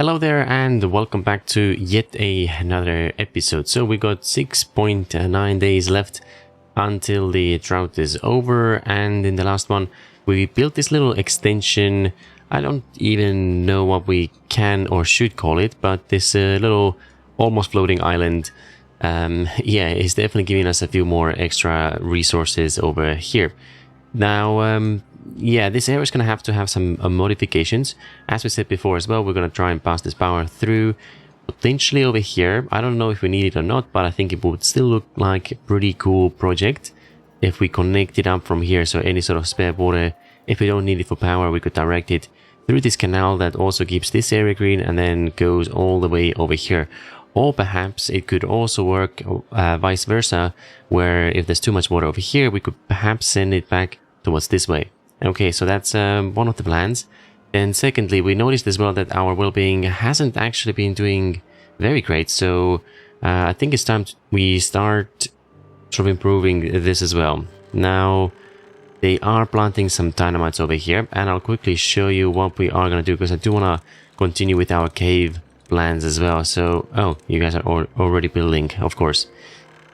Hello there and welcome back to yet another episode. So we got 6.9 days left until the drought is over, and in the last one we built this little extension. I don't even know what we can or should call it, but this little almost floating island yeah, is definitely giving us a few more extra resources over here. Now yeah, this area is going to have some modifications. As we said before as well, we're going to try and pass this power through potentially over here. I don't know if we need it or not, but I think it would still look like a pretty cool project if we connect it up from here. So any sort of spare water, if we don't need it for power, we could direct it through this canal that also keeps this area green and then goes all the way over here. Or perhaps it could also work vice versa, where if there's too much water over here, we could perhaps send it back towards this way. Okay, so that's one of the plans. And secondly, we noticed as well that our well-being hasn't actually been doing very great. So I think it's time we start sort of improving this as well. Now, they are planting some dynamites over here, and I'll quickly show you what we are going to do, because I do want to continue with our cave plans as well. So, oh, you guys are already building, of course.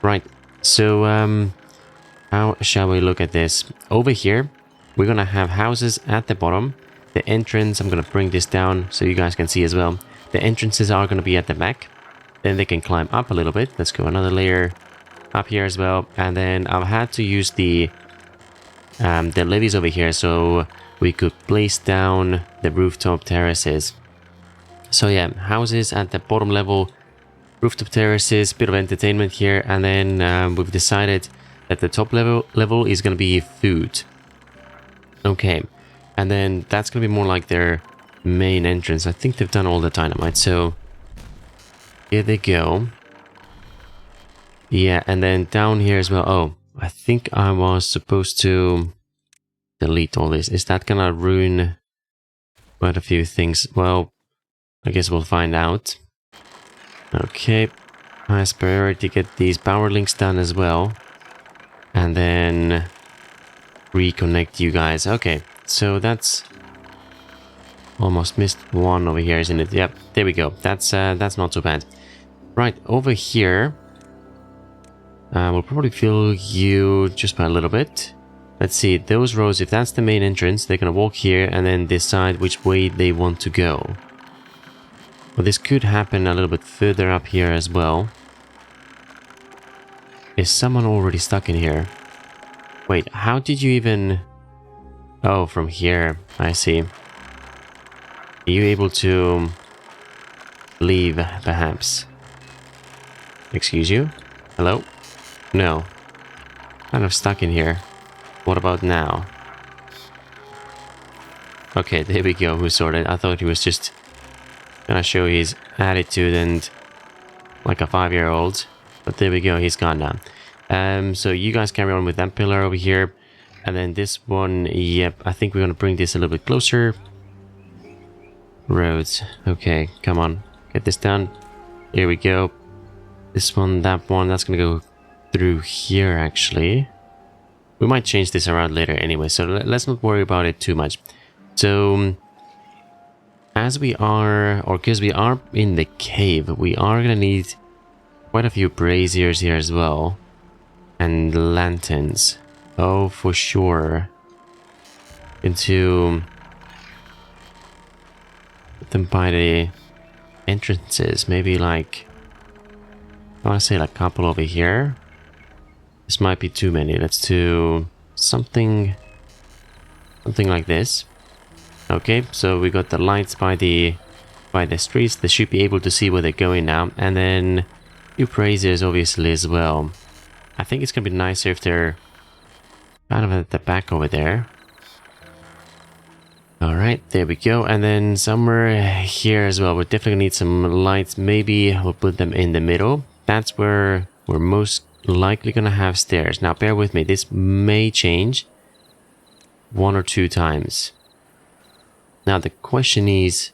Right, so how shall we look at this? Over here, we're going to have houses at the bottom. The entrance, I'm going to bring this down so you guys can see as well. The entrances are going to be at the back. Then they can climb up a little bit. Let's go another layer up here as well. And then I've had to use the levees over here so we could place down the rooftop terraces. So yeah, houses at the bottom level, rooftop terraces, bit of entertainment here. And then we've decided that the top level is going to be food. Okay, and then that's going to be more like their main entrance. I think they've done all the dynamite, so here they go. Yeah, and then down here as well. Oh, I think I was supposed to delete all this. Is that going to ruin quite a few things? Well, I guess we'll find out. Okay, highest priority, get these power links done as well. And then reconnect you guys. Okay, so that's almost missed one over here, isn't it? Yep, there we go. That's not too bad. Right, over here we'll probably fill you just by a little bit. Let's see, those rows, if that's the main entrance, they're gonna walk here and then decide which way they want to go. Well, this could happen a little bit further up here as well. Is someone already stuck in here? Wait, how did you even... Oh, from here. I see. Are you able to leave, perhaps? Excuse you? Hello? No. Kind of stuck in here. What about now? Okay, there we go. Who sorted? I thought he was just gonna show his attitude and like a 5-year-old. But there we go. He's gone now. So you guys carry on with that pillar over here. And then this one, yep, I think we're going to bring this a little bit closer. Roads. Okay, come on. Get this done. Here we go. This one, that one, that's going to go through here, actually. We might change this around later anyway, so let's not worry about it too much. So, as we are, or because we are in the cave, we are going to need quite a few braziers here as well. And lanterns. Oh, for sure. Into put them by the entrances. Maybe like, I want to say like a couple over here. This might be too many. Let's do something like this. Okay, so we got the lights by the streets. They should be able to see where they're going now. And then few braziers obviously as well. I think it's gonna be nicer if they're kind of at the back over there. Alright, there we go. And then somewhere here as well, we're definitely need some lights. Maybe we'll put them in the middle. That's where we're most likely gonna have stairs. Now bear with me, this may change 1 or 2 times. Now the question is,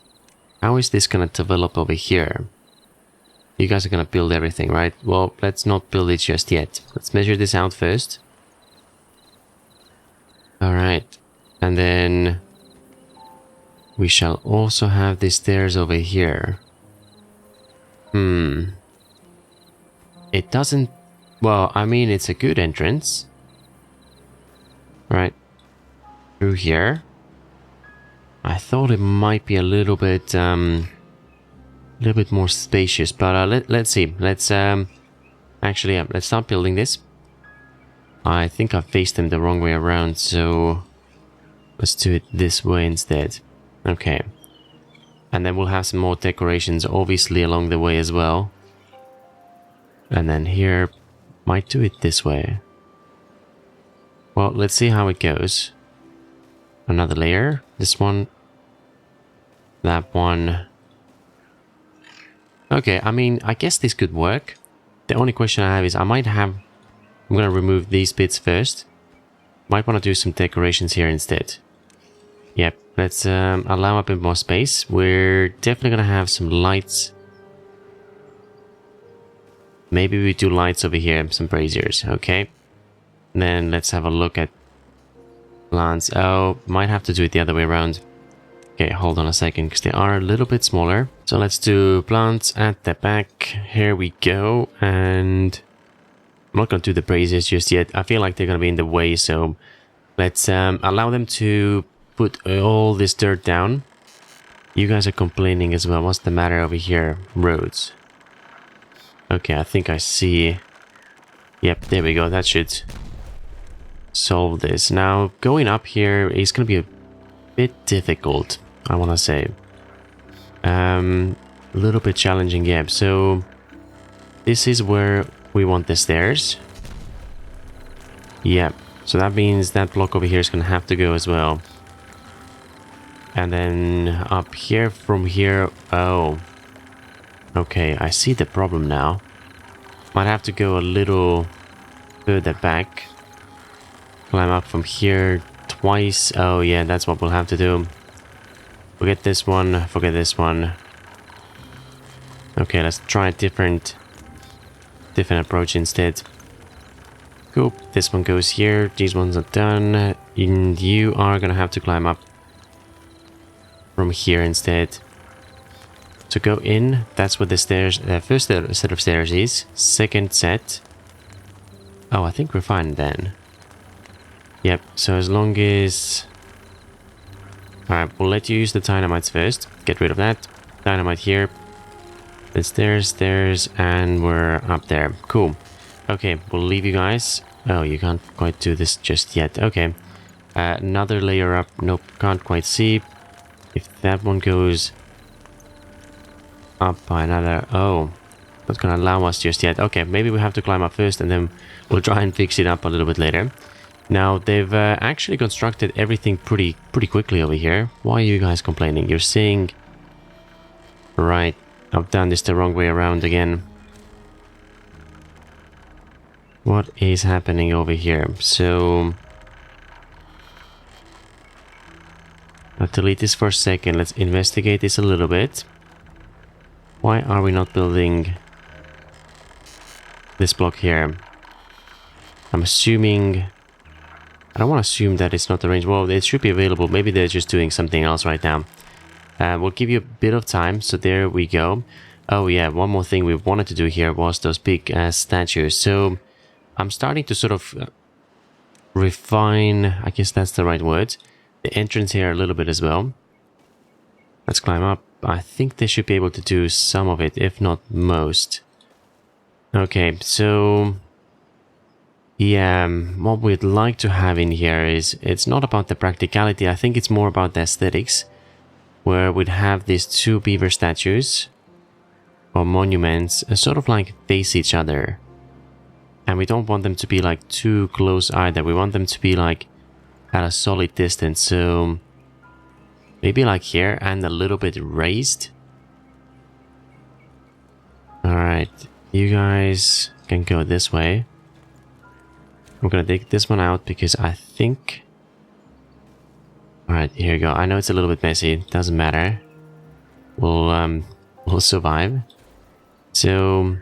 how is this gonna develop over here? You guys are gonna build everything, right? Well, let's not build it just yet. Let's measure this out first. Alright. And then we shall also have the stairs over here. It doesn't... Well, I mean, it's a good entrance. Right. Through here. I thought it might be a little bit more spacious, but let's see. Let's actually, yeah, let's start building this. I think I faced them the wrong way around, so let's do it this way instead. Okay. And then we'll have some more decorations, obviously, along the way as well. And then here, might do it this way. Well, let's see how it goes. Another layer. This one. That one. Okay, I mean, I guess this could work. The only question I have is I'm gonna remove these bits first. Might want to do some decorations here instead. Yep, let's allow a bit more space. We're definitely gonna have some lights. Maybe we do lights over here, some braziers, okay. And then let's have a look at plants. Oh, might have to do it the other way around. Okay, hold on a second, because they are a little bit smaller. So let's do plants at the back. Here we go. And I'm not going to do the braziers just yet. I feel like they're going to be in the way, so let's allow them to put all this dirt down. You guys are complaining as well. What's the matter over here? Roads. Okay, I think I see. Yep, there we go. That should solve this. Now, going up here is going to be a bit difficult, I want to say. A little bit challenging, yeah. So, this is where we want the stairs. Yeah, so that means that block over here is going to have to go as well. And then up here, from here, oh. Okay, I see the problem now. Might have to go a little further back. Climb up from here twice. Oh yeah, that's what we'll have to do. Forget this one, forget this one. Okay, let's try a different approach instead. Cool, this one goes here, these ones are done. And you are gonna have to climb up from here instead. To go in, that's what the stairs, first set of stairs is. Second set. Oh, I think we're fine then. Yep, so as long as... Alright, we'll let you use the dynamites first. Get rid of that. Dynamite here. The stairs, and we're up there. Cool. Okay, we'll leave you guys. Oh, you can't quite do this just yet. Okay. Another layer up. Nope, can't quite see. If that one goes up by another... Oh, not gonna allow us just yet. Okay, maybe we have to climb up first and then we'll try and fix it up a little bit later. Now, they've actually constructed everything pretty quickly over here. Why are you guys complaining? You're saying... Right, I've done this the wrong way around again. What is happening over here? So... I'll delete this for a second. Let's investigate this a little bit. Why are we not building this block here? I'm assuming... I don't want to assume that it's not arranged. Well, it should be available. Maybe they're just doing something else right now. We'll give you a bit of time. So there we go. Oh yeah, one more thing we wanted to do here was those big statues. So I'm starting to sort of refine, I guess that's the right word, the entrance here a little bit as well. Let's climb up. I think they should be able to do some of it, if not most. Okay, so... Yeah, what we'd like to have in here is... It's not about the practicality, I think it's more about the aesthetics. Where we'd have these two beaver statues, or monuments, sort of like face each other. And we don't want them to be like too close either, we want them to be like at a solid distance, so... Maybe like here and a little bit raised. Alright, you guys can go this way. I'm gonna take this one out because I think... Alright, here we go. I know it's a little bit messy, doesn't matter. We'll survive. So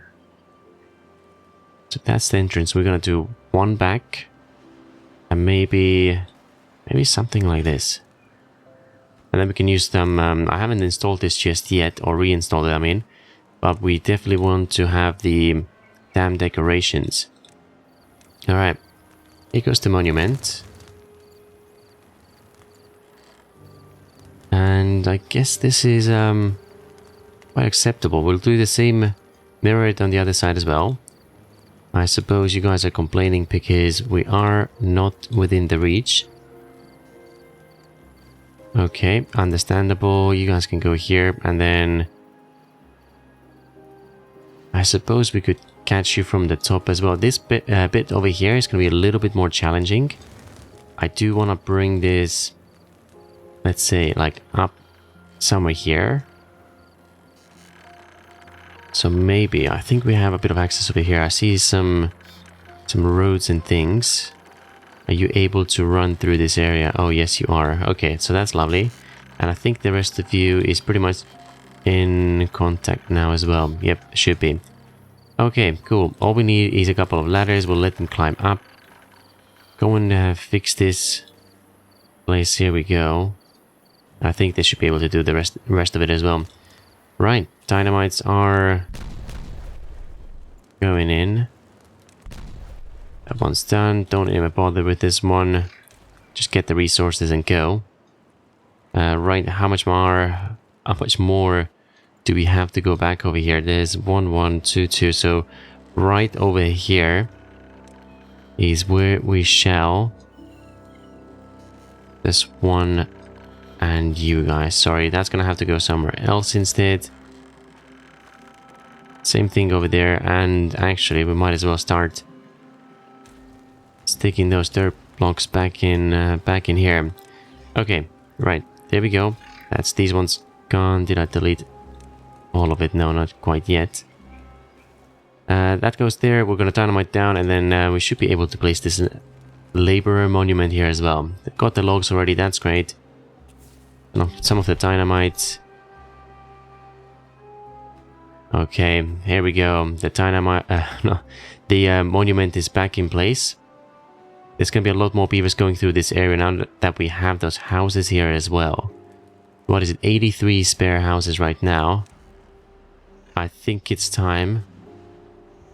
that's the entrance. We're gonna do one back. And maybe something like this. And then we can use them. I haven't installed this just yet, or reinstalled it, I mean. But we definitely want to have the DamDecorations. Alright. Here goes the monument. And I guess this is quite acceptable. We'll do the same, mirror it on the other side as well. I suppose you guys are complaining because we are not within the reach. Okay, understandable. You guys can go here, and then I suppose we could catch you from the top as well. This bit over here is going to be a little bit more challenging. I do want to bring this, let's say, like up somewhere here. So maybe, I think we have a bit of access over here. I see some roads and things. Are you able to run through this area? Oh, yes, you are. Okay, so that's lovely. And I think the rest of you is pretty much in contact now as well. Yep, should be. Okay, cool. All we need is a couple of ladders. We'll let them climb up. Go and fix this place. Here we go. I think they should be able to do the rest of it as well. Right, dynamites are going in. That one's done. Don't even bother with this one. Just get the resources and go. Right, how much more do we have to go back over here? There's 1, 1, 2, 2. So right over here is where we shall. This one and you guys. Sorry, that's gonna have to go somewhere else instead. Same thing over there, and actually we might as well start sticking those dirt blocks back in here. Okay, right, there we go. That's these ones gone. Did I delete all of it? No, not quite yet. That goes there. We're gonna dynamite down, and then we should be able to place this laborer monument here as well. Got the logs already, that's great. Some of the dynamite. Okay, here we go. The dynamite, the monument is back in place. There's gonna be a lot more beavers going through this area now that we have those houses here as well. What is it? 83 spare houses right now. I think it's time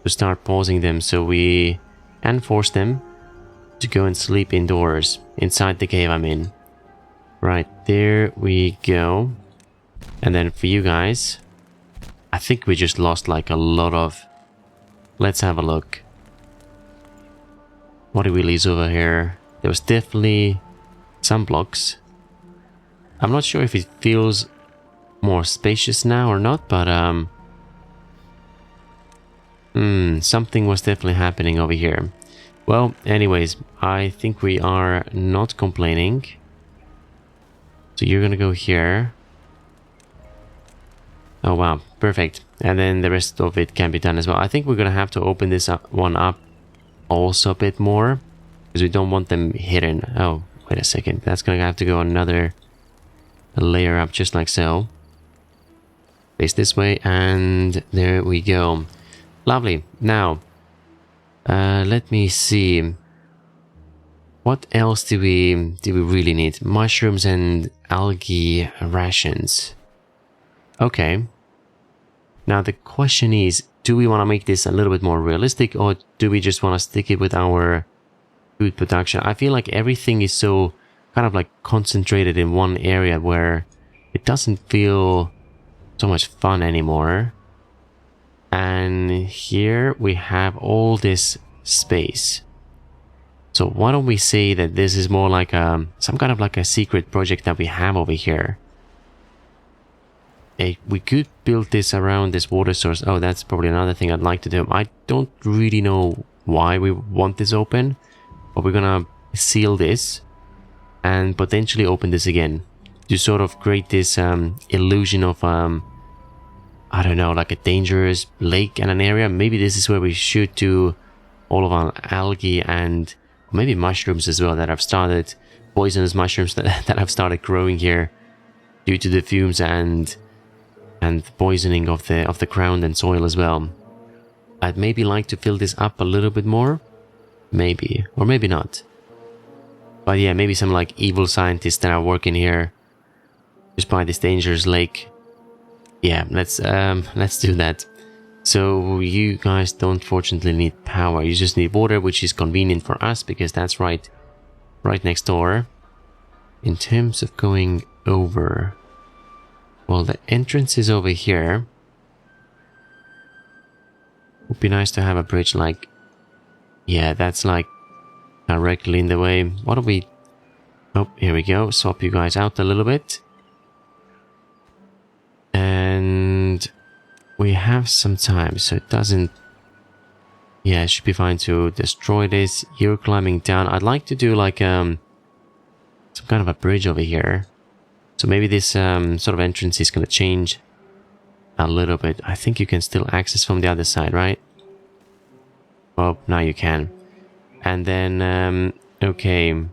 to start pausing them so we can force them to go and sleep indoors, inside the cave I'm in. Right, there we go. And then for you guys, I think we just lost like a lot of... Let's have a look. What did we lose over here? There was definitely some blocks. I'm not sure if it feels more spacious now or not, but something was definitely happening over here. Well, anyways, I think we are not complaining. So you're gonna go here. Oh wow, perfect. And then the rest of it can be done as well. I think we're gonna have to open this one up also a bit more, because we don't want them hidden. Oh, wait a second. That's gonna have to go another layer up, just like so. Face this way, and there we go. Lovely. Now, let me see. What else do we really need? Mushrooms and algae rations. Okay. Now the question is, do we want to make this a little bit more realistic, or do we just want to stick it with our food production? I feel like everything is so kind of like concentrated in one area where it doesn't feel so much fun anymore. And here we have all this space. So why don't we say that this is more like some kind of like a secret project that we have over here. We could build this around this water source. Oh, that's probably another thing I'd like to do. I don't really know why we want this open, but we're gonna seal this and potentially open this again to sort of create this illusion of I don't know, like a dangerous lake and an area. Maybe this is where we should do all of our algae and maybe mushrooms as well that have started, poisonous mushrooms that have started growing here due to the fumes and poisoning of the ground and soil as well. I'd maybe like to fill this up a little bit more, maybe, or maybe not. But yeah, maybe some like evil scientists that are working here just by this dangerous lake. Yeah, let's do that. So you guys don't fortunately need power, you just need water, which is convenient for us because that's right next door. In terms of going over, well, the entrance is over here. Would be nice to have a bridge like, yeah, that's like directly in the way. What do we, oh, here we go, swap you guys out a little bit. And we have some time, so it doesn't, yeah, it should be fine to destroy this. You're climbing down. I'd like to do like some kind of a bridge over here. So maybe this sort of entrance is going to change a little bit. I think you can still access from the other side, right? Oh, now you can. And then, okay.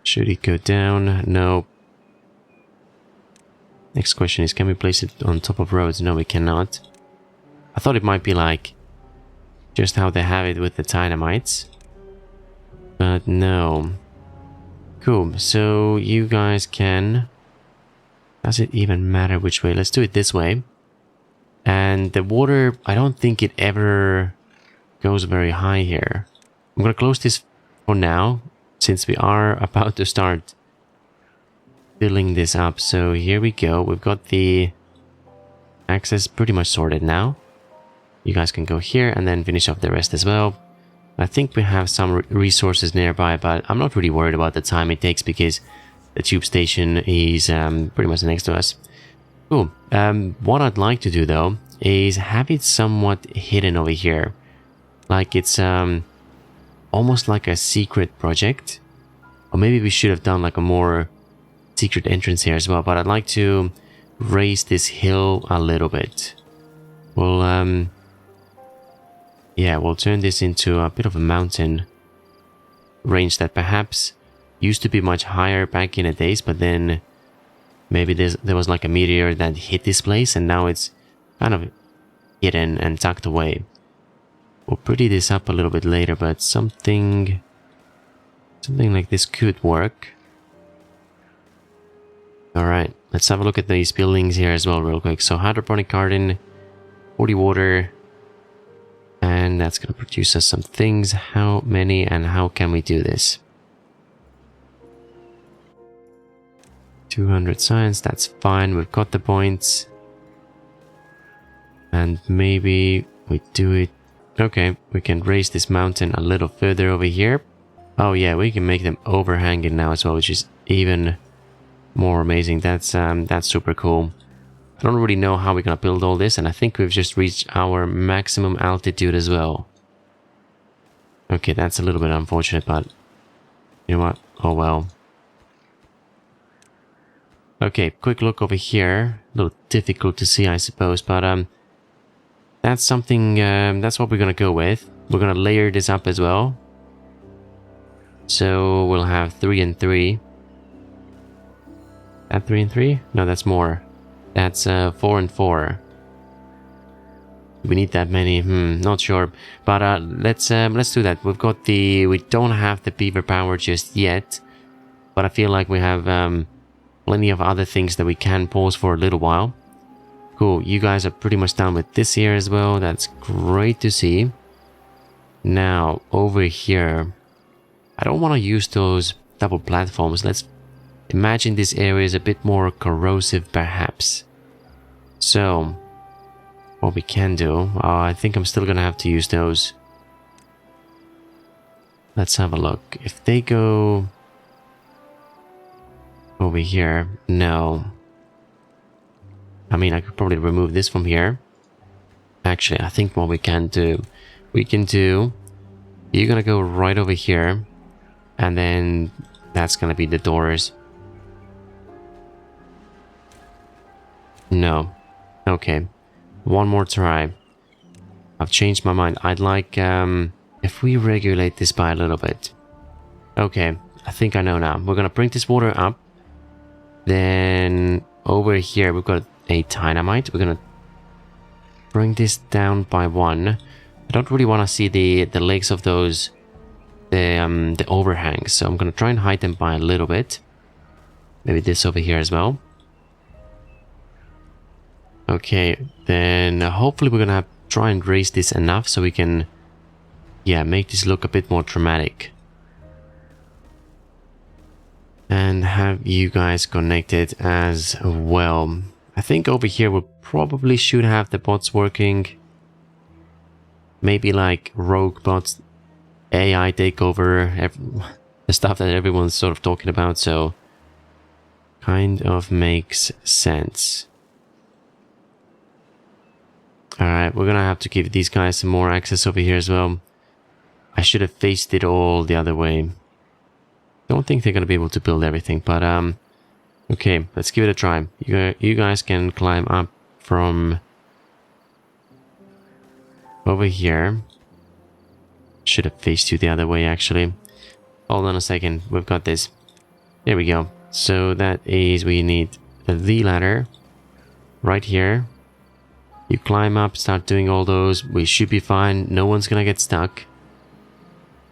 Should it go down? No. Next question is, can we place it on top of roads? No, we cannot. I thought it might be like just how they have it with the dynamites. But no. Cool, so you guys can... Does it even matter which way? Let's do it this way. And the water, I don't think it ever goes very high here. I'm gonna close this for now, since we are about to start filling this up. So here we go. We've got the access pretty much sorted now. You guys can go here and then finish off the rest as well. I think we have some resources nearby, but I'm not really worried about the time it takes because the tube station is pretty much next to us. Cool. What I'd like to do though is have it somewhat hidden over here. Like it's almost like a secret project. Or maybe we should have done like a more secret entrance here as well. But I'd like to raise this hill a little bit. We'll yeah, we'll turn this into a bit of a mountain range that perhaps used to be much higher back in the days, but then maybe there was like a meteor that hit this place and now it's kind of hidden and tucked away. We'll pretty this up a little bit later, but something like this could work. Alright, let's have a look at these buildings here as well real quick. So hydroponic garden, 40 water, and that's going to produce us some things. How many and how can we do this? 200 science, that's fine. We've got the points. And maybe we do it. Okay, we can raise this mountain a little further over here. Oh yeah, we can make them overhanging now as well, which is even more amazing. That's super cool. I don't really know how we're gonna build all this, and I think we've just reached our maximum altitude as well. Okay, that's a little bit unfortunate, but you know what? Oh well. Okay, quick look over here. A little difficult to see, I suppose, but that's something, that's what we're gonna go with. We're gonna layer this up as well. So we'll have 3 and 3. That 3 and 3? No, that's more. That's 4 and 4. We need that many? Not sure. But let's do that. We've got we don't have the Beaver power just yet, but I feel like we have plenty of other things that we can pause for a little while. Cool. You guys are pretty much done with this here as well. That's great to see. Now over here, I don't want to use those double platforms. Let's imagine this area is a bit more corrosive perhaps. So what we can do, I think I'm still gonna have to use those. Let's have a look. If they go over here, no. I mean, I could probably remove this from here. Actually, I think what we can do, you're gonna go right over here, and then that's gonna be the doors. No. Okay. One more try. I've changed my mind. I'd like, if we regulate this by a little bit. Okay, I think I know now. We're gonna bring this water up. Then over here we've got a dynamite. We're gonna bring this down by 1. I don't really want to see the legs of those, the overhangs. So I'm gonna try and hide them by a little bit. maybe this over here as well. Okay, then hopefully we're gonna try and raise this enough so we can, yeah, make this look a bit more dramatic. And have you guys connected as well. I think over here we probably should have the bots working. Maybe like rogue bots, AI takeover, the stuff that everyone's sort of talking about, so kind of makes sense. Alright, we're gonna have to give these guys some more access over here as well. I should have faced it all the other way. Don't think they're gonna be able to build everything, but okay, let's give it a try. You guys can climb up from over here. Should have faced you the other way, actually. Hold on a second, we've got this. There we go. So that is, we need the ladder right here. You climb up, start doing all those. We should be fine. No one's gonna get stuck,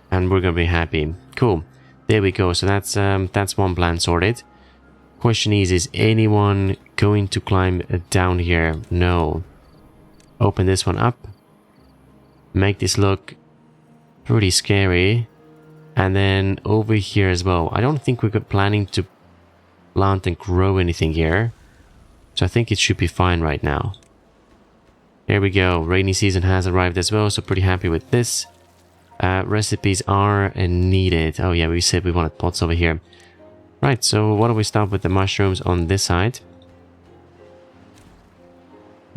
and we're gonna be happy. Cool. There we go. So that's one plan sorted. Question is anyone going to climb down here? No. Open this one up. Make this look pretty scary. And then over here as well. I don't think we're planning to plant and grow anything here. So I think it should be fine right now. There we go. Rainy season has arrived as well, so pretty happy with this. Recipes are needed. Oh yeah, we said we wanted pots over here. Right, so why don't we start with the mushrooms on this side?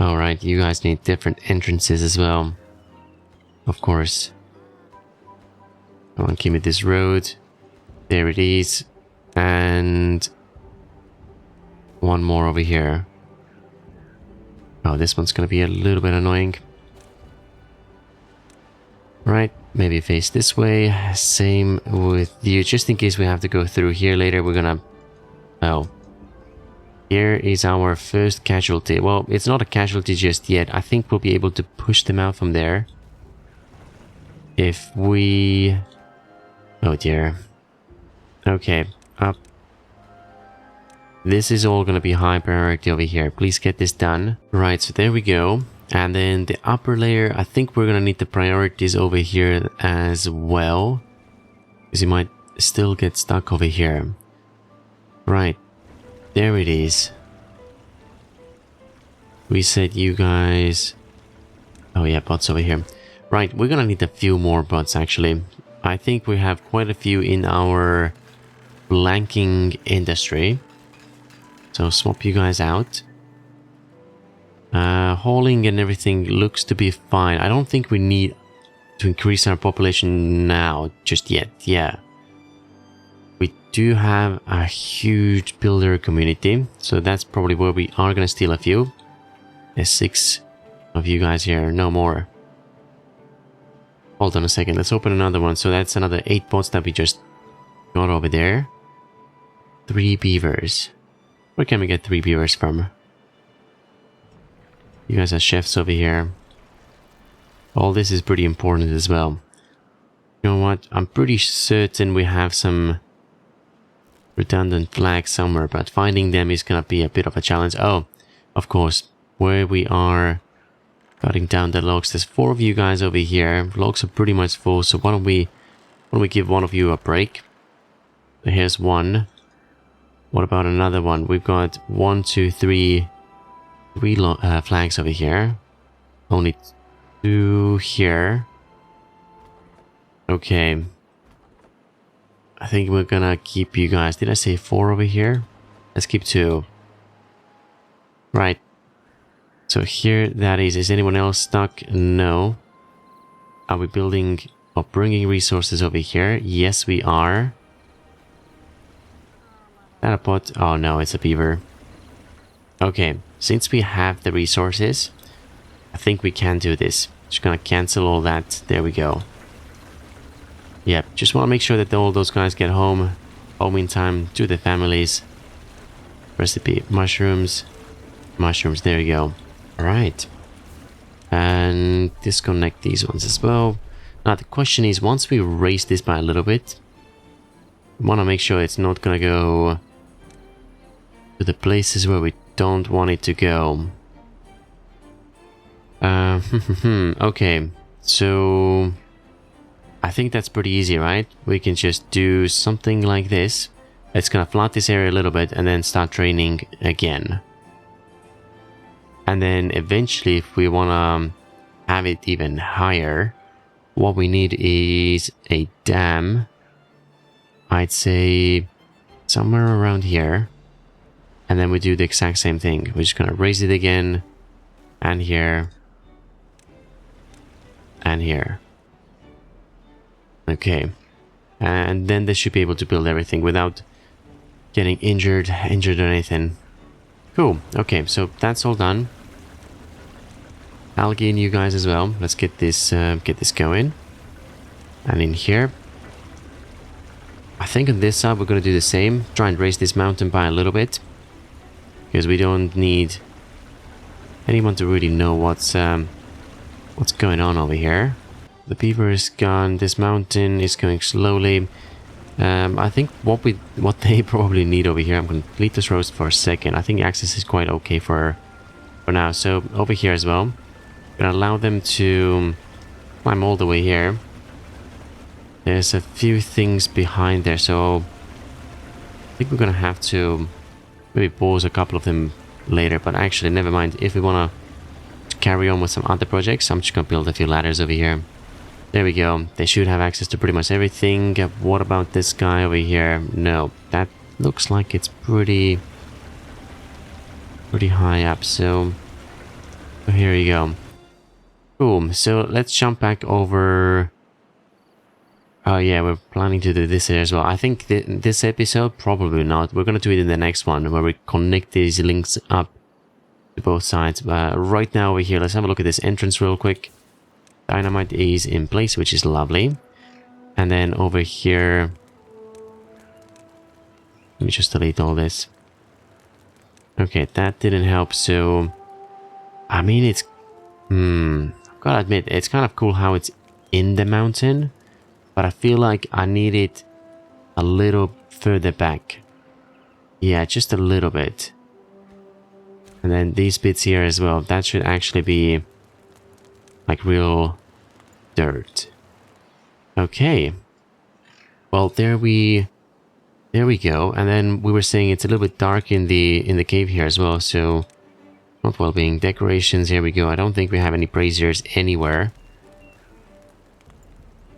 Alright, you guys need different entrances as well. Of course. Come on, give me this road. There it is. And one more over here. Oh, this one's gonna be a little bit annoying. Right, maybe face this way. Same with you, just in case we have to go through here later. We're gonna... Oh. Here is our first casualty. Well, it's not a casualty just yet. I think we'll be able to push them out from there. If we... Oh dear. Okay, up. This is all gonna be high priority over here. Please get this done. Right, so there we go. And then the upper layer, I think we're gonna need the priorities over here as well, because you might still get stuck over here. Right, there it is. We said you guys... Oh yeah, bots over here. Right, we're gonna need a few more bots actually. I think we have quite a few in our blanking industry. So swap you guys out. Hauling and everything looks to be fine. I don't think we need to increase our population now, just yet. Yeah. We do have a huge builder community, so that's probably where we are going to steal a few. There's 6 of you guys here, no more. Hold on a second, let's open another one. So that's another 8 bots that we just got over there. 3 beavers. Where can we get 3 beavers from? You guys are chefs over here. All this is pretty important as well. You know what? I'm pretty certain we have some redundant flags somewhere, but finding them is gonna be a bit of a challenge. Oh, of course, where we are cutting down the logs. There's 4 of you guys over here. Logs are pretty much full, so why don't we give one of you a break? Here's one. What about another one? We've got 1, 2, 3 flags over here. Only 2 here. Okay. I think we're gonna keep you guys. Did I say 4 over here? Let's keep 2. Right. So here that is. Is anyone else stuck? No. Are we building or bringing resources over here? Yes, we are. Is that a bot? Oh no, it's a beaver. Okay, since we have the resources, I think we can do this. Just gonna cancel all that. There we go. Yep, just want to make sure that all those guys get home in time to their families. Recipe, mushrooms. Mushrooms, there you go. Alright. And disconnect these ones as well. Now the question is, once we raise this by a little bit, we want to make sure it's not gonna go to the places where we don't want it to go. Okay, so I think that's pretty easy, right? We can just do something like this. It's gonna flood this area a little bit and then start draining again. And then eventually, if we wanna have it even higher, what we need is a dam. I'd say somewhere around here. And then we do the exact same thing. We're just gonna raise it again, and here, and here. Okay, and then they should be able to build everything without getting injured or anything. Cool. Okay, so that's all done. Algae and you guys as well. Let's get this going. And in here, I think on this side we're gonna do the same. Try and raise this mountain by a little bit, because we don't need anyone to really know what's going on over here. The beaver is gone. This mountain is going slowly. I think what they probably need over here. I'm going to leave this roast for a second. I think access is quite okay for now. So over here as well, I'm going to allow them to climb all the way here. There's a few things behind there, so I think we're going to have to maybe pause a couple of them later. But actually, never mind. If we want to carry on with some other projects, I'm just going to build a few ladders over here. There we go. They should have access to pretty much everything. What about this guy over here? No, that looks like it's pretty high up. So here you go. Boom. So let's jump back over. Oh yeah, we're planning to do this here as well. I think this episode, probably not. We're going to do it in the next one, where we connect these links up to both sides. Right now over here, let's have a look at this entrance real quick. Dynamite is in place, which is lovely. And then over here, let me just delete all this. Okay, that didn't help. So, I mean, it's I've got to admit, it's kind of cool how it's in the mountain, but I feel like I need it a little further back. Yeah, just a little bit. And then these bits here as well, that should actually be like real dirt. Okay. Well, there we go. And then we were saying it's a little bit dark in the cave here as well, so not well-being decorations. Here we go. I don't think we have any braziers anywhere.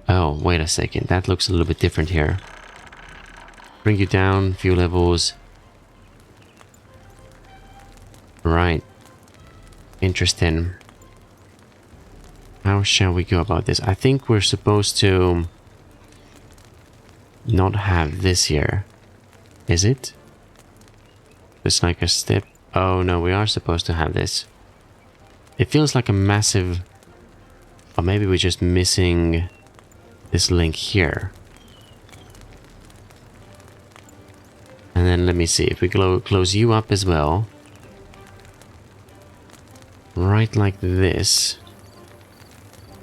Oh, wait a second. That looks a little bit different here. Bring you down a few levels. Right. Interesting. How shall we go about this? I think we're supposed to not have this here. Is it? It's like a step. Oh no, we are supposed to have this. It feels like a massive... Or maybe we're just missing this link here. And then let me see. If we close you up as well. Right like this.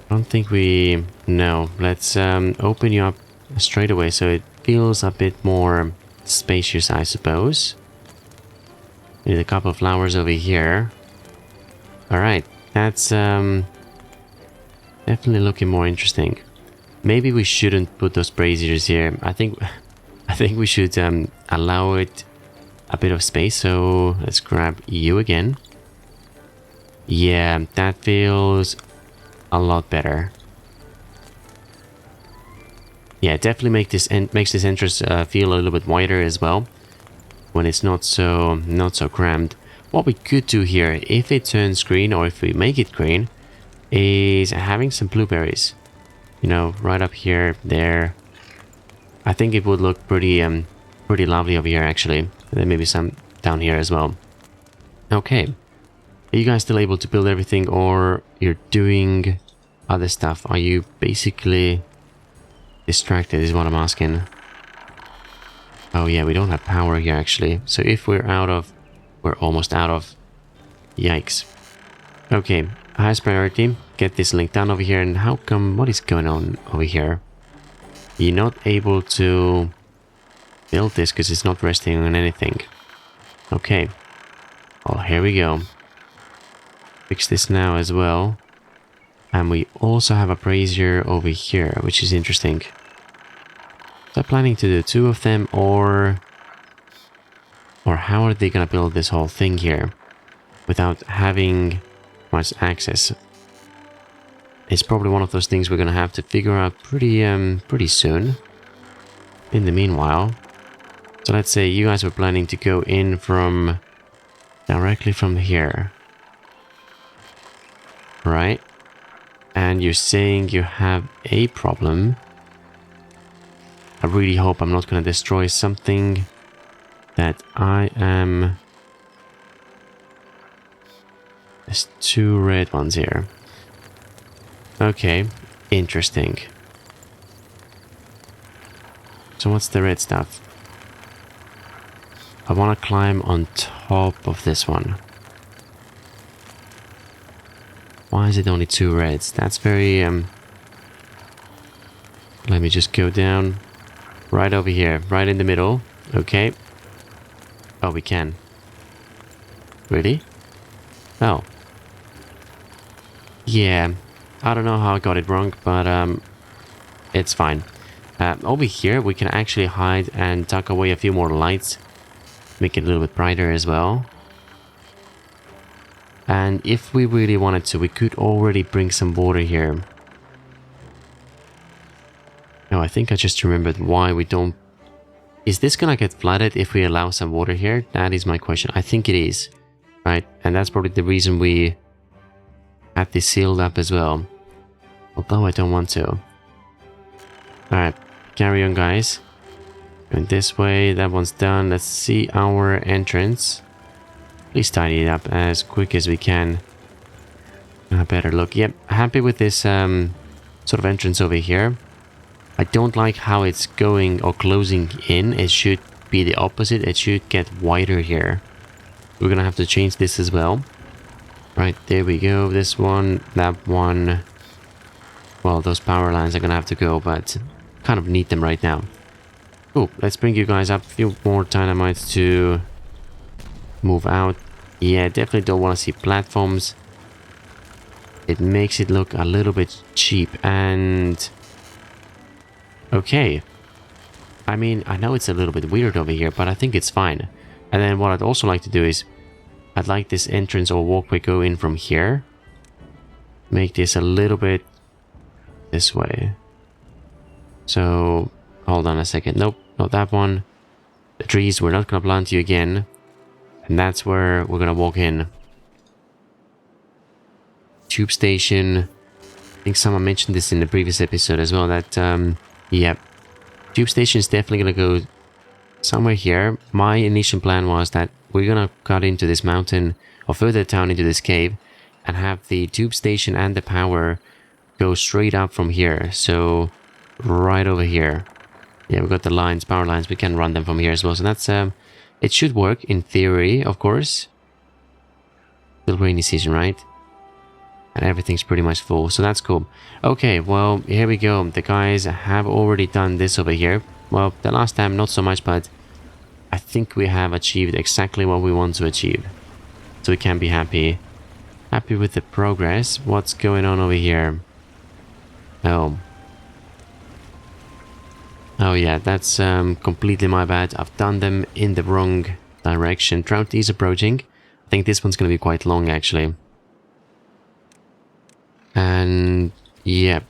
I don't think we... No, let's open you up straight away so it feels a bit more spacious, I suppose. Need a couple of flowers over here. Alright, that's definitely looking more interesting. Maybe we shouldn't put those braziers here. I think we should allow it a bit of space. So let's grab you again. Yeah, that feels a lot better. Yeah, definitely makes this entrance feel a little bit wider as well, when it's not so crammed. What we could do here, if it turns green or if we make it green, is having some blueberries. You know, right up here, there. I think it would look pretty lovely over here actually. And then maybe some down here as well. Okay. Are you guys still able to build everything, or you're doing other stuff? Are you basically distracted is what I'm asking. Oh yeah, we don't have power here actually. So if we're almost out of. Yikes. Okay, highest priority, get this link down over here. And how come, what is going on over here? You're not able to build this because it's not resting on anything. Okay. Oh, here we go. Fix this now as well. And we also have a brazier over here, which is interesting. So I'm planning to do 2 of them, or how are they gonna build this whole thing here without having much access? It's probably one of those things we're gonna have to figure out pretty soon. In the meanwhile, so let's say you guys were planning to go in from directly from here, right? And you're saying you have a problem. I really hope I'm not gonna destroy something that I am. There's 2 red ones here. Okay, interesting. So what's the red stuff? I want to climb on top of this one. Why is it only 2 reds? That's very let me just go down right over here, right in the middle. Okay. Oh, we can. Really? Oh. Yeah. I don't know how I got it wrong, but it's fine. Over here, we can actually hide and tuck away a few more lights. Make it a little bit brighter as well. And if we really wanted to, we could already bring some water here. No, I think I just remembered why we don't... Is this gonna get flooded if we allow some water here? That is my question. I think it is. Right? And that's probably the reason we had this sealed up as well. Although I don't want to. Alright, carry on, guys. Going this way, that one's done. Let's see our entrance. Please tidy it up as quick as we can. A better look. Yep, happy with this sort of entrance over here. I don't like how it's going or closing in. It should be the opposite. It should get wider here. We're gonna have to change this as well. Right, there we go. This one, that one. Well, those power lines are gonna have to go, but kind of need them right now. Cool, let's bring you guys up. A few more dynamites to move out. Yeah, definitely don't want to see platforms. It makes it look a little bit cheap. And okay, I mean, I know it's a little bit weird over here, but I think it's fine. And then what I'd also like to do is I'd like this entrance or walkway go in from here. Make this a little bit this way. So hold on a second. Nope, not that one. The trees, we're not gonna plant you again. And that's where we're gonna walk in. Tube station. I think someone mentioned this in the previous episode as well, that yeah, tube station is definitely gonna go somewhere here. My initial plan was that we're gonna cut into this mountain or further down into this cave and have the tube station and the power go straight up from here. So right over here. Yeah, we've got the lines, power lines. We can run them from here as well. So that's it should work in theory, of course. Still rainy season, right? And everything's pretty much full, so that's cool. Okay, well, here we go. The guys have already done this over here. Well, the last time not so much, but I think we have achieved exactly what we want to achieve. So we can be happy. Happy with the progress. What's going on over here? Oh. Oh yeah, that's completely my bad. I've done them in the wrong direction. Drought is approaching. I think this one's going to be quite long, actually. And yeah,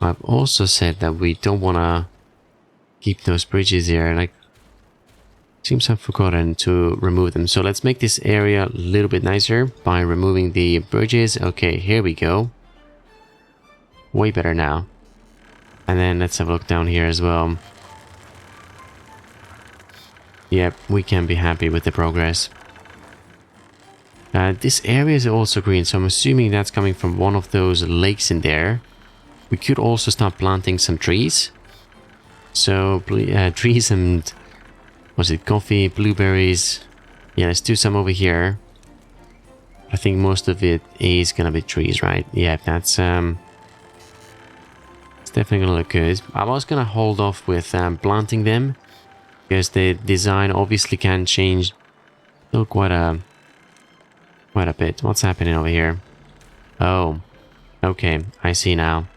I've also said that we don't want to keep those bridges here. Like, seems I've forgotten to remove them. So let's make this area a little bit nicer by removing the bridges. Okay, here we go. Way better now. And then let's have a look down here as well. Yep, we can be happy with the progress. This area is also green, so I'm assuming that's coming from one of those lakes in there. We could also start planting some trees. So, trees and... was it coffee, blueberries? Yeah, let's do some over here. I think most of it is gonna be trees, right? Yeah, that's... it's definitely gonna look good. I was gonna hold off with planting them, because the design obviously can change Still quite a bit. What's happening over here? Oh, okay. I see now.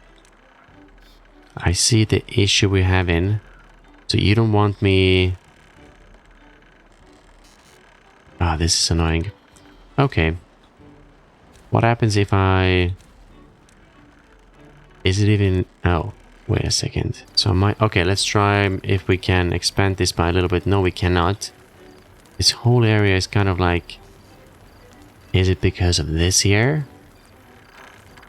I see the issue we're having. So you don't want me... Ah, this is annoying. Okay. What happens if I... Is it even... Oh, wait a second. So I might... Okay, let's try if we can expand this by a little bit. No, we cannot. This whole area is kind of like... Is it because of this here?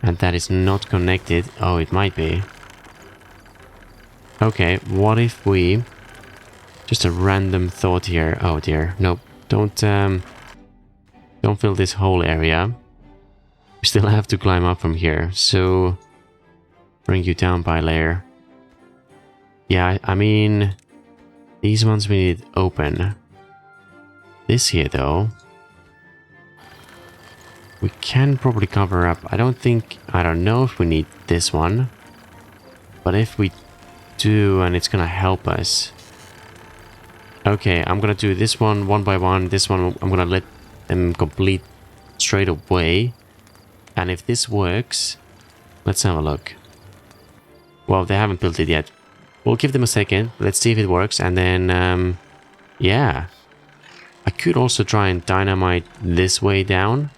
And that is not connected? Oh, it might be. Okay, what if we... Just a random thought here. Oh dear. Nope. Don't fill this whole area. We still have to climb up from here. So... Bring you down by a layer. Yeah, I mean... These ones we need open. This here though... We can probably cover up. I don't know if we need this one. But if we do, and it's gonna help us. Okay, I'm gonna do this one by one. This one, I'm gonna let them complete straight away. And if this works, let's have a look. Well, they haven't built it yet. We'll give them a second. Let's see if it works. And then, yeah. I could also try and dynamite this way down.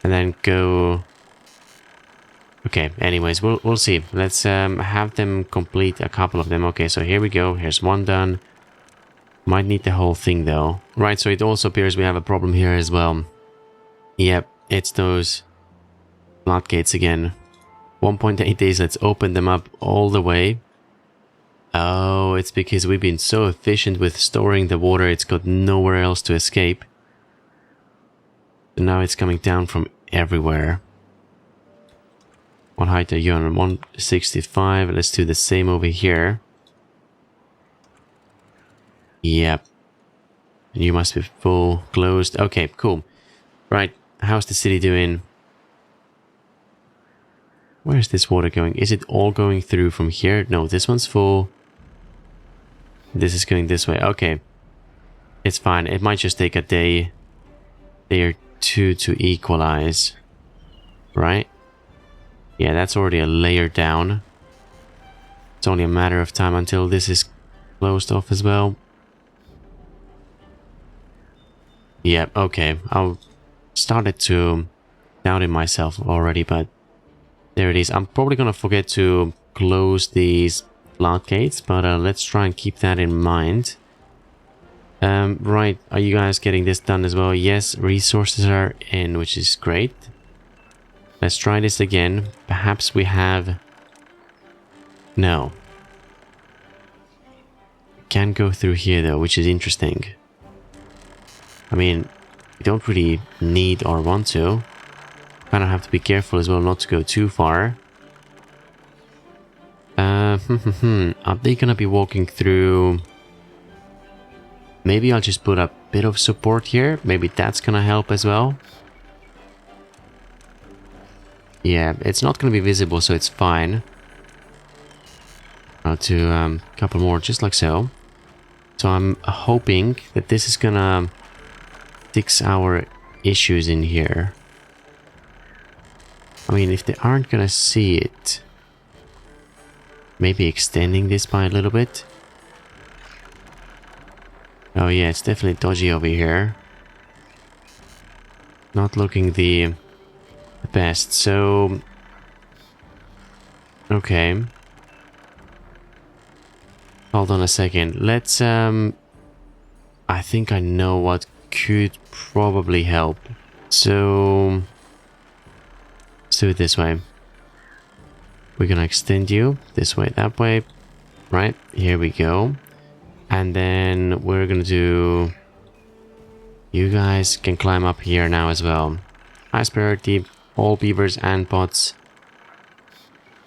And then go... Okay, anyways, we'll see. Let's have them complete a couple of them. Okay, so here we go. Here's one done. Might need the whole thing though. Right, so it also appears we have a problem here as well. Yep, it's those floodgates again. 1.8 days, let's open them up all the way. Oh, it's because we've been so efficient with storing the water, it's got nowhere else to escape. So now it's coming down from everywhere. What height are you on? 165. Let's do the same over here. Yep. You must be full closed. Okay, cool. Right, how's the city doing? Where is this water going? Is it all going through from here? No, this one's full. This is going this way. Okay. It's fine. It might just take a day or two to equalize. Right? Yeah, that's already a layer down. It's only a matter of time until this is closed off as well. Yep, okay. I started to doubt it myself already, but there it is. I'm probably gonna forget to close these floodgates, but let's try and keep that in mind. Right, are you guys getting this done as well? Yes, resources are in, which is great. Let's try this again. Perhaps we have... No. Can't go through here though, which is interesting. I mean, we don't really need or want to. Kind of have to be careful as well not to go too far. Are they gonna be walking through... Maybe I'll just put a bit of support here. Maybe that's gonna help as well. Yeah, it's not gonna be visible, so it's fine. I'll do a couple more, just like so. So I'm hoping that this is gonna fix our issues in here. I mean, if they aren't gonna see it, maybe extending this by a little bit. Oh yeah, it's definitely dodgy over here. Not looking the best, so... Okay. Hold on a second. Let's, I think I know what could probably help. So... Let's do it this way. We're gonna extend you this way, that way. Right, here we go. And then we're gonna do... You guys can climb up here now as well. Highest priority, all beavers and bots.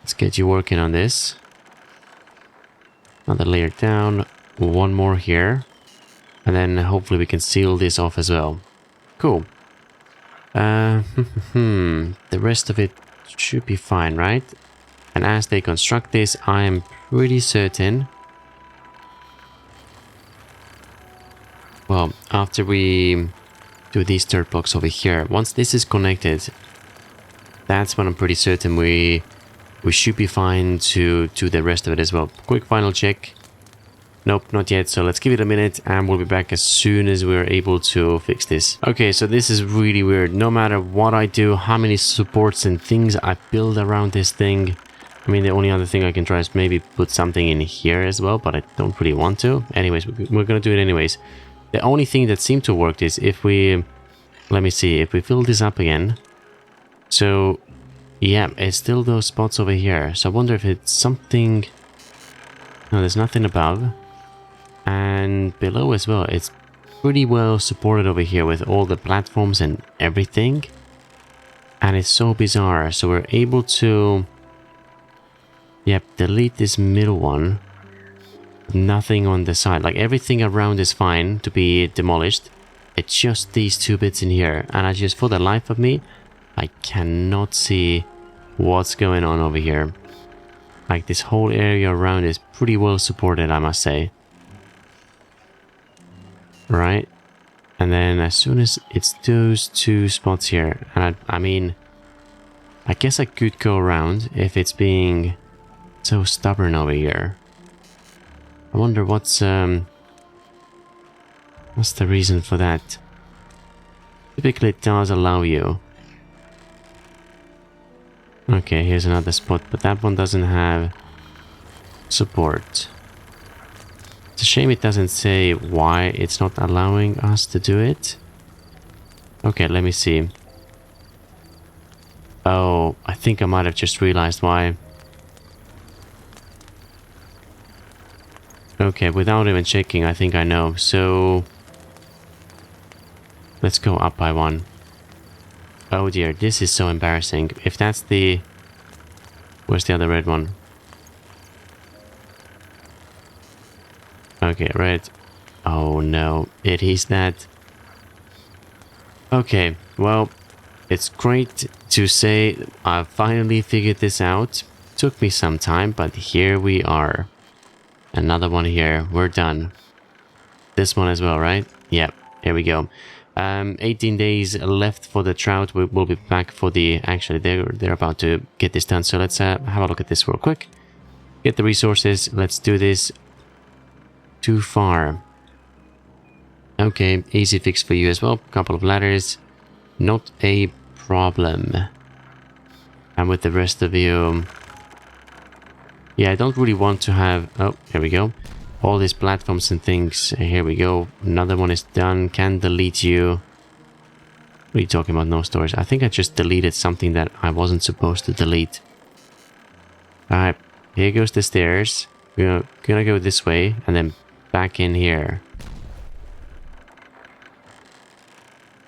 Let's get you working on this. Another layer down. One more here. And then hopefully we can seal this off as well. Cool. The rest of it should be fine, right? And as they construct this, I am pretty certain Well, after we do these dirt blocks over here, once this is connected, that's when I'm pretty certain we should be fine to do the rest of it as well. Quick final check. Nope, not yet. So let's give it a minute and we'll be back as soon as we're able to fix this. Okay, so this is really weird. No matter what I do, how many supports and things I build around this thing. I mean, the only other thing I can try is maybe put something in here as well, but I don't really want to. Anyways, we're gonna do it anyways. The only thing that seemed to work is if we... Let me see, if we fill this up again. So, yeah, it's still those spots over here. So I wonder if it's something... No, there's nothing above. And below as well, it's pretty well supported over here with all the platforms and everything. And it's so bizarre. So we're able to... Yep, delete this middle one. Nothing on the side. Like everything around is fine to be demolished. It's just these two bits in here. And I just, for the life of me, I cannot see what's going on over here. Like this whole area around is pretty well supported, I must say. Right? And then as soon as it's those two spots here, and I mean, I guess I could go around if it's being so stubborn over here. I wonder what's the reason for that. Typically it does allow you. Okay, here's another spot, but that one doesn't have support. It's a shame it doesn't say why it's not allowing us to do it. Okay, let me see. Oh, I think I might have just realized why. Okay, without even checking, I think I know. So, let's go up by one. Oh dear, this is so embarrassing. If that's the... Where's the other red one? Okay, red. Oh no, it is that. Okay, well, it's great to say I finally figured this out. Took me some time, but here we are. Another one here. We're done. This one as well, right? Yep, here we go. 18 days left for the trout. We'll be back for the... Actually, they're about to get this done. So let's have a look at this real quick. Get the resources. Let's do this. Too far. Okay, easy fix for you as well. Couple of ladders. Not a problem. And with the rest of you... Yeah, I don't really want to have... Oh, here we go. All these platforms and things. Here we go. Another one is done. Can delete you. What are you talking about? No storage. I think I just deleted something that I wasn't supposed to delete. Alright, here goes the stairs. We're gonna go this way and then back in here.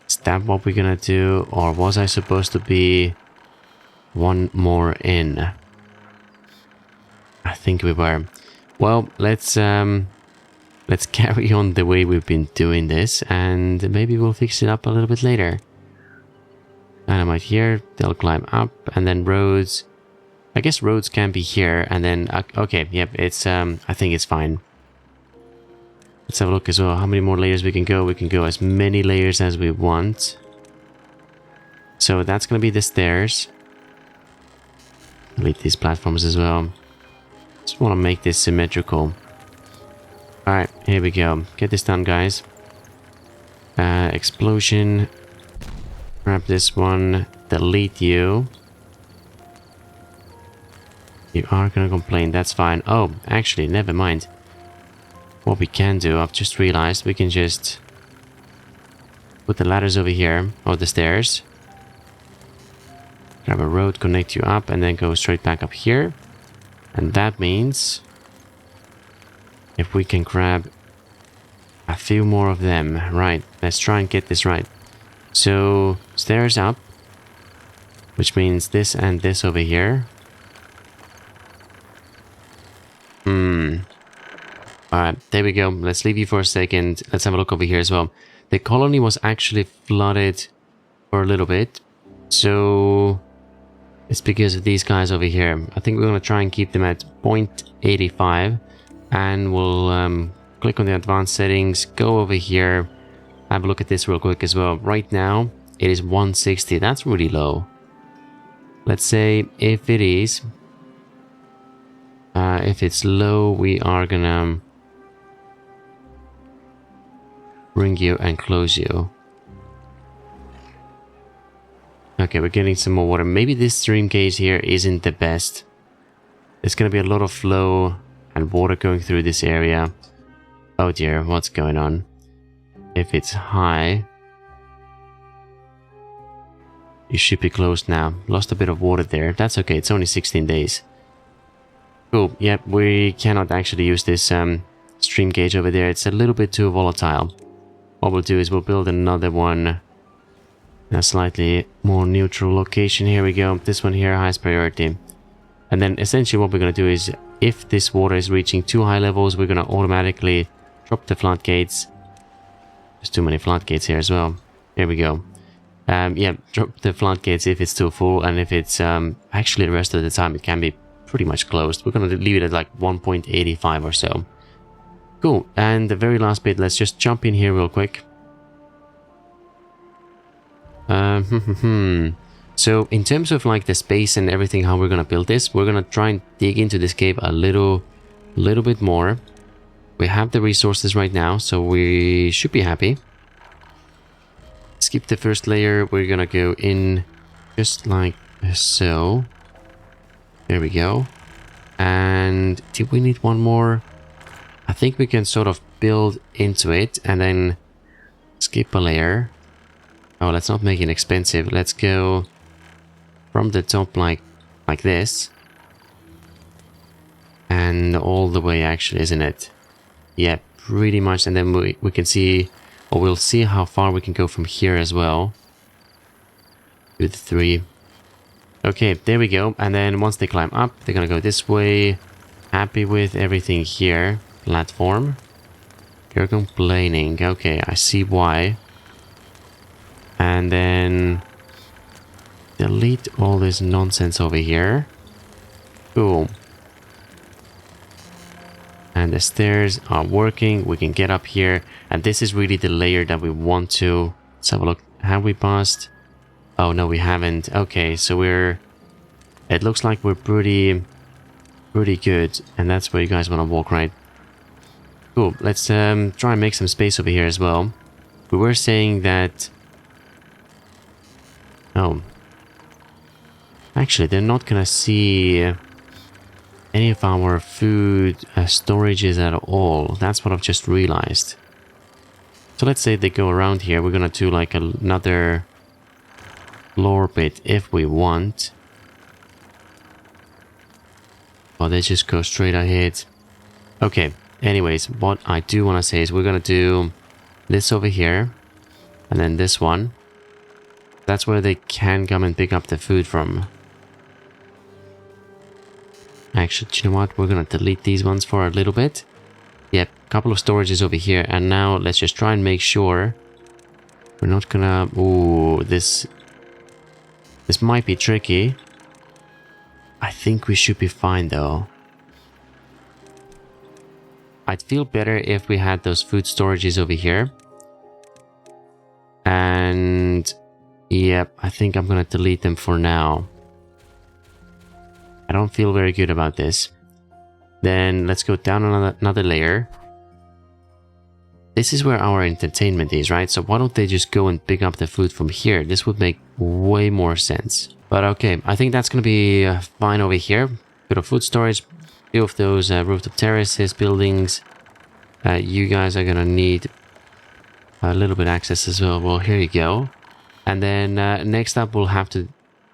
Is that what we're gonna do? Or was I supposed to be one more in? I think we were. Well, let's carry on the way we've been doing this, and maybe we'll fix it up a little bit later. Dynamite here, they'll climb up, and then roads. I guess roads can be here, and then okay, yep, it's I think it's fine. Let's have a look as well. How many more layers we can go? We can go as many layers as we want. So that's gonna be the stairs. Delete these platforms as well. Just want to make this symmetrical. Alright, here we go. Get this done, guys. Explosion. Grab this one. Delete you. You are gonna complain. That's fine. Oh, actually, never mind. What we can do, I've just realized, we can just put the ladders over here, or the stairs. Grab a road, connect you up, and then go straight back up here. And that means if we can grab a few more of them. Right, let's try and get this right. So, stairs up, which means this and this over here. Alright, there we go. Let's leave you for a second. Let's have a look over here as well. The colony was actually flooded for a little bit. So... it's because of these guys over here. I think we're going to try and keep them at 0.85. And we'll click on the advanced settings, go over here, have a look at this real quick as well. Right now it is 160. That's really low. Let's say if it is, if it's low, we are gonna bring you and close you. Okay, we're getting some more water. Maybe this stream gauge here isn't the best. There's gonna be a lot of flow and water going through this area. Oh dear, what's going on? If it's high, you should be closed now. Lost a bit of water there. That's okay, it's only 16 days. Cool, yep, we cannot actually use this stream gauge over there. It's a little bit too volatile. What we'll do is we'll build another one. A slightly more neutral location. Here we go. This one here, highest priority. And then essentially what we're going to do is, if this water is reaching too high levels, we're going to automatically drop the floodgates. There's too many floodgates here as well. There we go. Yeah, drop the floodgates if it's too full, and if it's actually the rest of the time it can be pretty much closed. We're going to leave it at like 1.85 or so. Cool. And the very last bit, let's just jump in here real quick. So in terms of like the space and everything, how we're gonna build this, we're gonna try and dig into this cave a little bit more. We have the resources right now, so we should be happy. Skip the first layer. We're gonna go in just like so. There we go. And do we need one more? I think we can sort of build into it and then skip a layer. Oh, let's not make it expensive. Let's go from the top like this. And all the way actually, isn't it? Yeah, pretty much. And then we can see, or we'll see how far we can go from here as well. With 3. Okay, there we go. And then once they climb up, they're gonna go this way. Happy with everything here. Platform. You're complaining. Okay, I see why. And then delete all this nonsense over here. Cool. And the stairs are working. We can get up here. And this is really the layer that we want to... Let's have a look. Have we passed? Oh, no, we haven't. Okay, so we're... It looks like we're pretty good. And that's where you guys want to walk, right? Cool. Let's try and make some space over here as well. We were saying that... Oh. Actually, they're not gonna see any of our food storages at all. That's what I've just realized. So let's say they go around here. We're gonna do like another floor bit if we want. Oh, they just go straight ahead. Okay, anyways, what I do want to say is we're gonna do this over here. And then this one. That's where they can come and pick up the food from. Actually, do you know what? We're gonna delete these ones for a little bit. Yep, couple of storages over here. And now let's just try and make sure we're not gonna... Ooh, this might be tricky. I think we should be fine though. I'd feel better if we had those food storages over here. And... Yep, I think I'm gonna delete them for now. I don't feel very good about this. Then let's go down another layer. This is where our entertainment is, right? So why don't they just go and pick up the food from here? This would make way more sense. But okay, I think that's gonna be fine over here. Bit of food storage, few of those rooftop terraces, buildings. You guys are gonna need a little bit access as well. Well, here you go. And then next up, we'll have to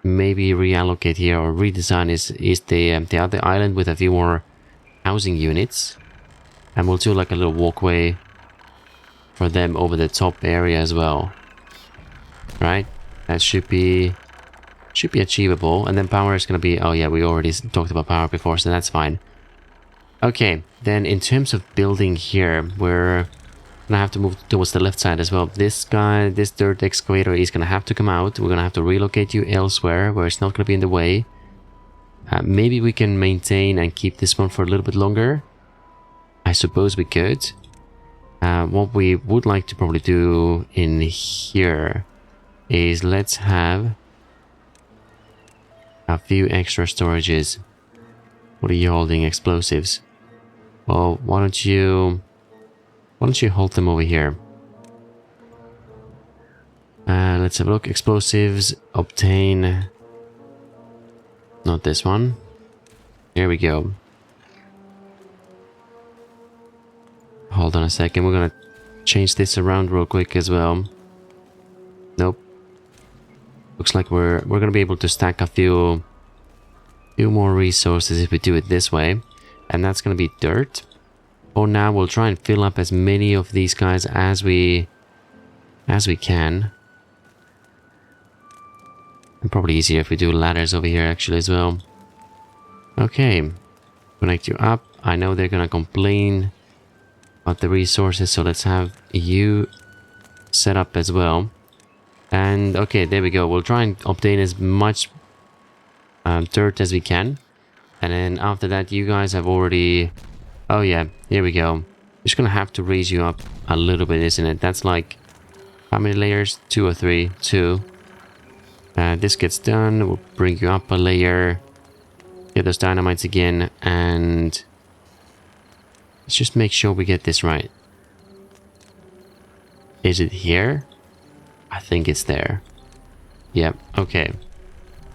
maybe reallocate here or redesign is the other island with a few more housing units. And we'll do like a little walkway for them over the top area as well. Right? That should be achievable. And then power is going to be... Oh yeah, we already talked about power before, so that's fine. Okay, then in terms of building here, we're... gonna have to move towards the left side as well. This guy, this dirt excavator is gonna have to come out. We're gonna have to relocate you elsewhere where it's not gonna be in the way. Maybe we can maintain and keep this one for a little bit longer. I suppose we could. What we would like to probably do in here is let's have a few extra storages. What are you holding? Explosives. Well, why don't you hold them over here? Let's have a look. Explosives, obtain. Not this one. Here we go. Hold on a second. We're gonna change this around real quick as well. Nope. Looks like we're gonna be able to stack a few more resources if we do it this way, and that's gonna be dirt. For now, we'll try and fill up as many of these guys as we can. And probably easier if we do ladders over here actually as well. Okay, connect you up. I know they're gonna complain about the resources, so let's have you set up as well. And okay, there we go. We'll try and obtain as much dirt as we can, and then after that, you guys have already. Oh yeah, here we go. Just gonna have to raise you up a little bit, isn't it? That's like how many layers? 2 or 3? 2. This gets done. We'll bring you up a layer. Get those dynamites again, and let's just make sure we get this right. Is it here? I think it's there. Yep. Okay.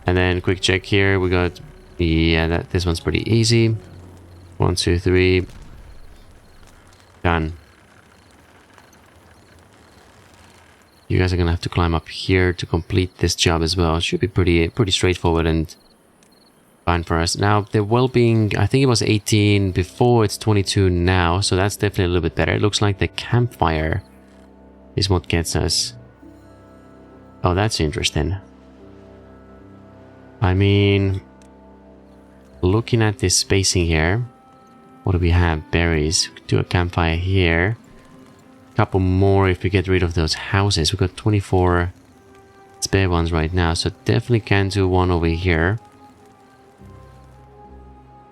And then quick check here. We got. Yeah, this one's pretty easy. 1, 2, 3. Done. You guys are gonna have to climb up here to complete this job as well. It should be pretty straightforward and fine for us. Now, the well-being, I think it was 18 before, it's 22 now, so that's definitely a little bit better. It looks like the campfire is what gets us. Oh, that's interesting. I mean, looking at this spacing here, what do we have? Berries. We could do a campfire here. Couple more if we get rid of those houses. We've got 24 spare ones right now, so definitely can do one over here.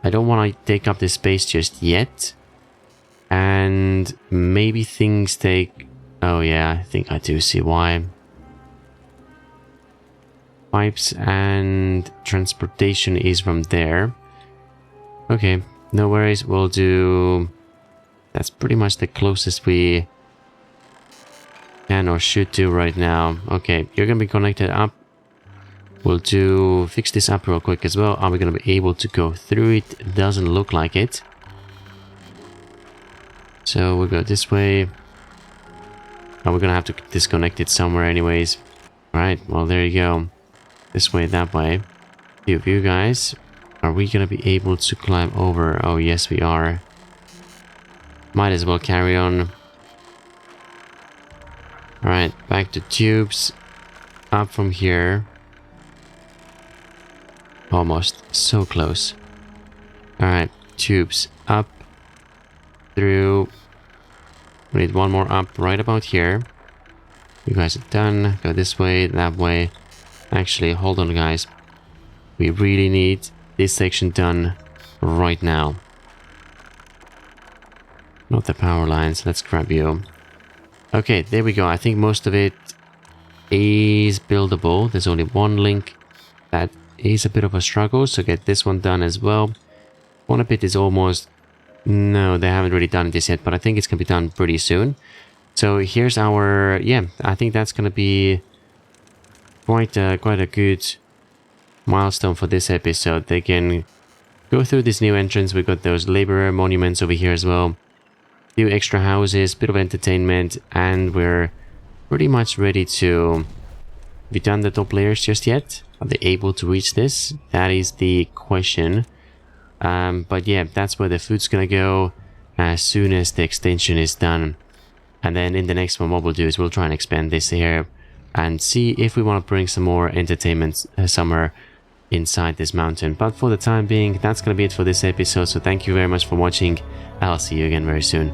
I don't want to take up this space just yet, and maybe things take. Oh yeah, I think I do see why. Pipes and transportation is from there. Okay, no worries. We'll do. That's pretty much the closest we can or should do right now. Okay, you're gonna be connected up. We'll fix this up real quick as well. Are we gonna be able to go through it? It doesn't look like it. So we'll go this way. Oh, we're gonna have to disconnect it somewhere anyways. Alright, well there you go. This way, that way. Few of you guys. Are we gonna be able to climb over? Oh yes we are. Might as well carry on. Alright, back to tubes. Up from here. Almost. So close. Alright, tubes. Up. Through. We need one more up right about here. You guys are done. Go this way, that way. Actually, hold on guys. We really need this section done right now. Not the power lines. Let's grab you. Okay, there we go. I think most of it is buildable. There's only one link that is a bit of a struggle, so get this one done as well. One bit is almost. No, they haven't really done this yet, but I think it's gonna be done pretty soon. So here's our. Yeah, I think that's gonna be quite a good milestone for this episode. They can go through this new entrance. We got those laborer monuments over here as well. Few extra houses, bit of entertainment, and we're pretty much ready to. Have we done the top layers just yet? Are they able to reach this? That is the question. But yeah, that's where the food's gonna go as soon as the extension is done. And then in the next one, what we'll do is we'll try and expand this here and see if we want to bring some more entertainment somewhere inside this mountain. But for the time being, that's gonna be it for this episode. So thank you very much for watching. I'll see you again very soon.